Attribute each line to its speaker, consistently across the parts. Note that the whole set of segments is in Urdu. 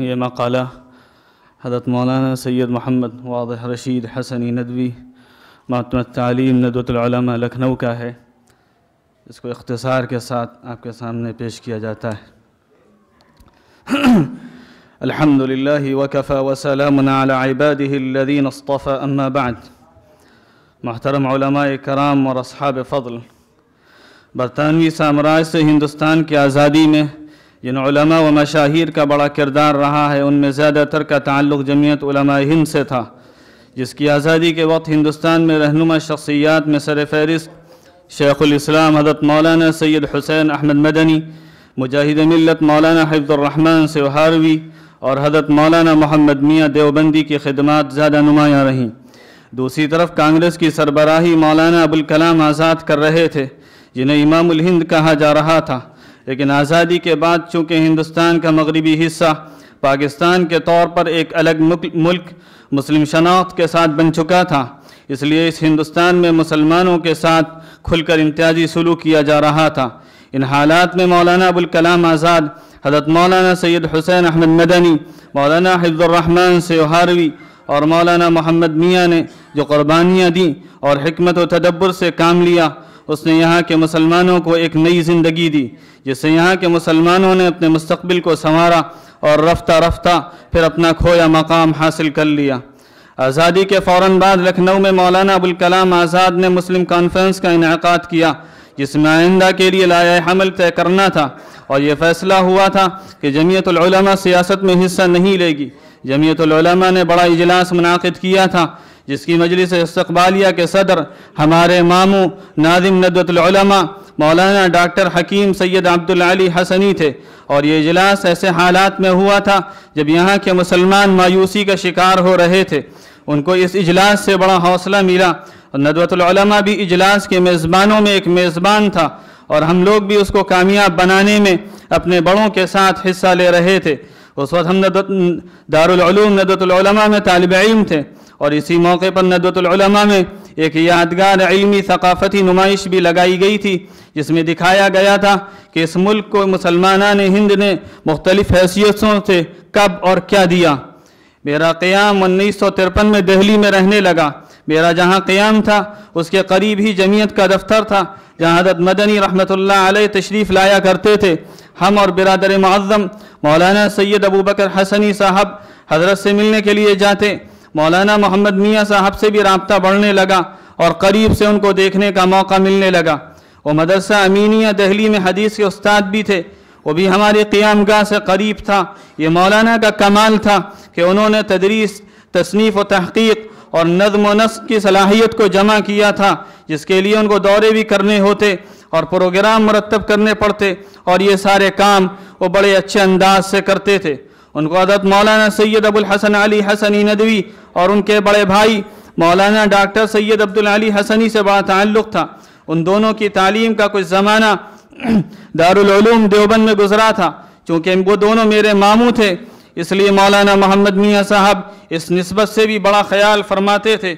Speaker 1: یہ مقالہ حضرت مولانا سید محمد واضح رشید حسنی ندوی معتمد تعلیم ندوۃ العلماء لکھنؤ کا ہے۔ اس کو اختصار کے ساتھ آپ کے سامنے پیش کیا جاتا ہے۔ الحمد للہ وکفی وسلام علی عباده الذین اصطفى اما بعد۔ محترم علماء کرام اور اصحاب فضل، برطانوی سامراج سے ہندوستان کی آزادی میں جن علماء و مشاہیر کا بڑا کردار رہا ہے، ان میں زیادہ تر کا تعلق جمعیت علماء ہند سے تھا، جس کی آزادی کے وقت ہندوستان میں رہنما شخصیات میں سر فہرست شیخ الاسلام حضرت مولانا سید حسین احمد مدنی، مجاہد ملت مولانا حفظ الرحمن سوہاروی اور حضرت مولانا محمد میاں دیوبندی کی خدمات زیادہ نمایاں رہیں۔ دوسری طرف کانگریس کی سربراہی مولانا ابوالکلام آزاد کر رہے تھے، جنہیں امام الہند کہا جا رہا تھا، لیکن آزادی کے بعد چونکہ ہندوستان کا مغربی حصہ پاکستان کے طور پر ایک الگ ملک مسلم شناخت کے ساتھ بن چکا تھا، اس لیے اس ہندوستان میں مسلمانوں کے ساتھ کھل کر امتیازی سلوک کیا جا رہا تھا۔ ان حالات میں مولانا ابوالکلام آزاد، حضرت مولانا سید حسین احمد مدنی، مولانا حفظ الرحمن سوہاروی اور مولانا محمد میاں نے جو قربانیاں دیں اور حکمت و تدبر سے کام لیا، اس نے یہاں کے مسلمانوں کو ایک نئی زندگی دی، جس سے یہاں کے مسلمانوں نے اپنے مستقبل کو سنوارا اور رفتہ رفتہ پھر اپنا کھویا مقام حاصل کر لیا۔ آزادی کے فوراً بعد لکھنؤ میں مولانا ابوالکلام آزاد نے مسلم کانفرنس کا انعقاد کیا، جس میں آئندہ کے لیے لائحہ عمل طے کرنا تھا، اور یہ فیصلہ ہوا تھا کہ جمعیت العلماء سیاست میں حصہ نہیں لے گی۔ جمعیت العلماء نے بڑا اجلاس منعقد کیا تھا، جس کی مجلس استقبالیہ کے صدر ہمارے ماموں ناظم ندوۃ العلماء مولانا ڈاکٹر حکیم سید عبدالعلی حسنی تھے، اور یہ اجلاس ایسے حالات میں ہوا تھا جب یہاں کے مسلمان مایوسی کا شکار ہو رہے تھے۔ ان کو اس اجلاس سے بڑا حوصلہ ملا، اور ندوۃ العلماء بھی اجلاس کے میزبانوں میں ایک میزبان تھا، اور ہم لوگ بھی اس کو کامیاب بنانے میں اپنے بڑوں کے ساتھ حصہ لے رہے تھے۔ اس وقت ہم دارالعلوم ندوۃ العلماء میں طالب علم تھے، اور اسی موقع پر ندوۃ العلماء میں ایک یادگار علمی ثقافتی نمائش بھی لگائی گئی تھی، جس میں دکھایا گیا تھا کہ اس ملک کو مسلمانان ہند نے مختلف حیثیتوں سے کب اور کیا دیا۔ میرا قیام 1953 میں دہلی میں رہنے لگا۔ میرا جہاں قیام تھا اس کے قریب ہی جمعیت کا دفتر تھا، جہاں حضرت مدنی رحمۃ اللہ علیہ تشریف لایا کرتے تھے۔ ہم اور برادر معظم مولانا سید ابوبکر حسنی صاحب حضرت سے ملنے کے لیے جاتے۔ مولانا محمد میاں صاحب سے بھی رابطہ بڑھنے لگا اور قریب سے ان کو دیکھنے کا موقع ملنے لگا۔ وہ مدرسہ امینیہ دہلی میں حدیث کے استاد بھی تھے، وہ بھی ہماری قیام گاہ سے قریب تھا۔ یہ مولانا کا کمال تھا کہ انہوں نے تدریس، تصنیف و تحقیق اور نظم و نسق کی صلاحیت کو جمع کیا تھا، جس کے لیے ان کو دورے بھی کرنے ہوتے اور پروگرام مرتب کرنے پڑتے، اور یہ سارے کام وہ بڑے اچھے انداز سے کرتے تھے۔ ان کو حضرت مولانا سید ابوالحسن علی حسنی ندوی اور ان کے بڑے بھائی مولانا ڈاکٹر سید عبدالعلی حسنی سے بڑا تعلق تھا۔ ان دونوں کی تعلیم کا کچھ زمانہ دارالعلوم دیوبند میں گزرا تھا۔ چونکہ وہ دونوں میرے ماموں تھے، اس لیے مولانا محمد میاں صاحب اس نسبت سے بھی بڑا خیال فرماتے تھے۔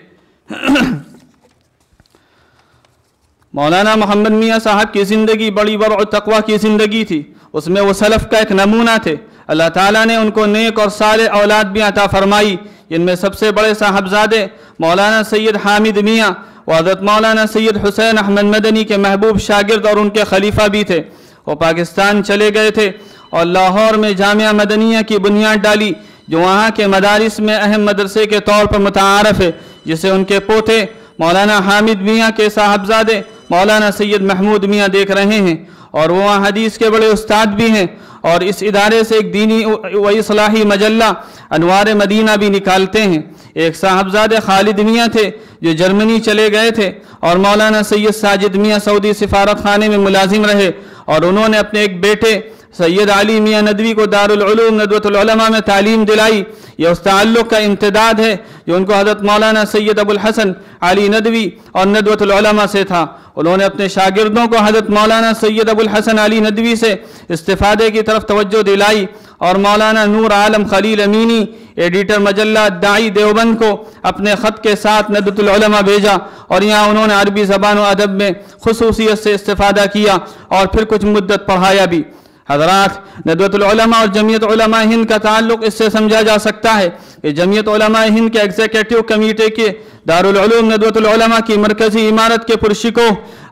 Speaker 1: مولانا محمد میاں صاحب کی زندگی بڑی ورع و تقوی کی زندگی تھی، اس میں وہ سلف کا ایک نمونہ تھے۔ اللہ تعالیٰ نے ان کو نیک اور صالح اولاد بھی عطا فرمائی، جن میں سب سے بڑے صاحبزادے مولانا سید حامد میاں و حضرت مولانا سید حسین احمد مدنی کے محبوب شاگرد اور ان کے خلیفہ بھی تھے۔ وہ پاکستان چلے گئے تھے اور لاہور میں جامعہ مدنیہ کی بنیاد ڈالی، جو وہاں کے مدارس میں اہم مدرسے کے طور پر متعارف ہے، جسے ان کے پوتے مولانا حامد میاں کے صاحبزادے مولانا سید محمود میاں دیکھ رہے ہیں، اور وہ وہاں حدیث کے بڑے استاد بھی ہیں، اور اس ادارے سے ایک دینی و اصلاحی مجلہ انوار مدینہ بھی نکالتے ہیں۔ ایک صاحبزادے خالد میاں تھے جو جرمنی چلے گئے تھے، اور مولانا سید ساجد میاں سعودی سفارت خانے میں ملازم رہے، اور انہوں نے اپنے ایک بیٹے سید علی میاں ندوی کو دارالعلوم ندوۃ العلماء میں تعلیم دلائی۔ یہ اس تعلق کا امتداد ہے جو ان کو حضرت مولانا سید ابو الحسن علی ندوی اور ندوۃ العلماء سے تھا۔ انہوں نے اپنے شاگردوں کو حضرت مولانا سید ابو الحسن علی ندوی سے استفادے کی طرف توجہ دلائی، اور مولانا نور عالم خلیل امینی ایڈیٹر مجلہ داعی دیوبند کو اپنے خط کے ساتھ ندوۃ العلماء بھیجا، اور یہاں انہوں نے عربی زبان و ادب میں خصوصیت سے استفادہ کیا اور پھر کچھ مدت پڑھایا بھی۔ حضرات، ندوۃ العلماء اور جمعیت علماء ہند کا تعلق اس سے سمجھا جا سکتا ہے کہ جمعیت علماء ہند کے ایگزیکٹو کمیٹی کے دارالعلوم ندوۃ العلماء کی مرکزی عمارت کے پرشکوہ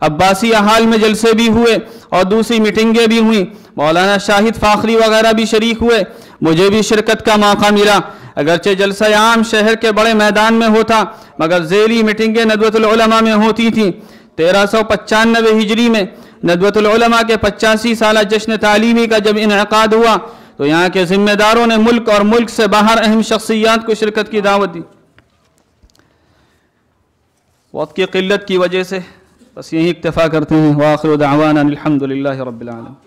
Speaker 1: عباسیہ ہال میں جلسے بھی ہوئے اور دوسری میٹنگیں بھی ہوئیں۔ مولانا شاہد فاخری وغیرہ بھی شریک ہوئے، مجھے بھی شرکت کا موقع ملا۔ اگرچہ جلسہ عام شہر کے بڑے میدان میں ہوتا، مگر ذیلی میٹنگیں ندوۃ العلماء میں ہوتی تھیں۔ 1395 ہجری میں ندوۃ العلماء کے 85 سالہ جشن تعلیمی کا جب انعقاد ہوا تو یہاں کے ذمہ داروں نے ملک اور ملک سے باہر اہم شخصیات کو شرکت کی دعوت دی۔ وقت کی قلت کی وجہ سے بس یہیں اکتفا کرتے ہیں۔ وآخر دعوانا الحمد للہ رب العالمین۔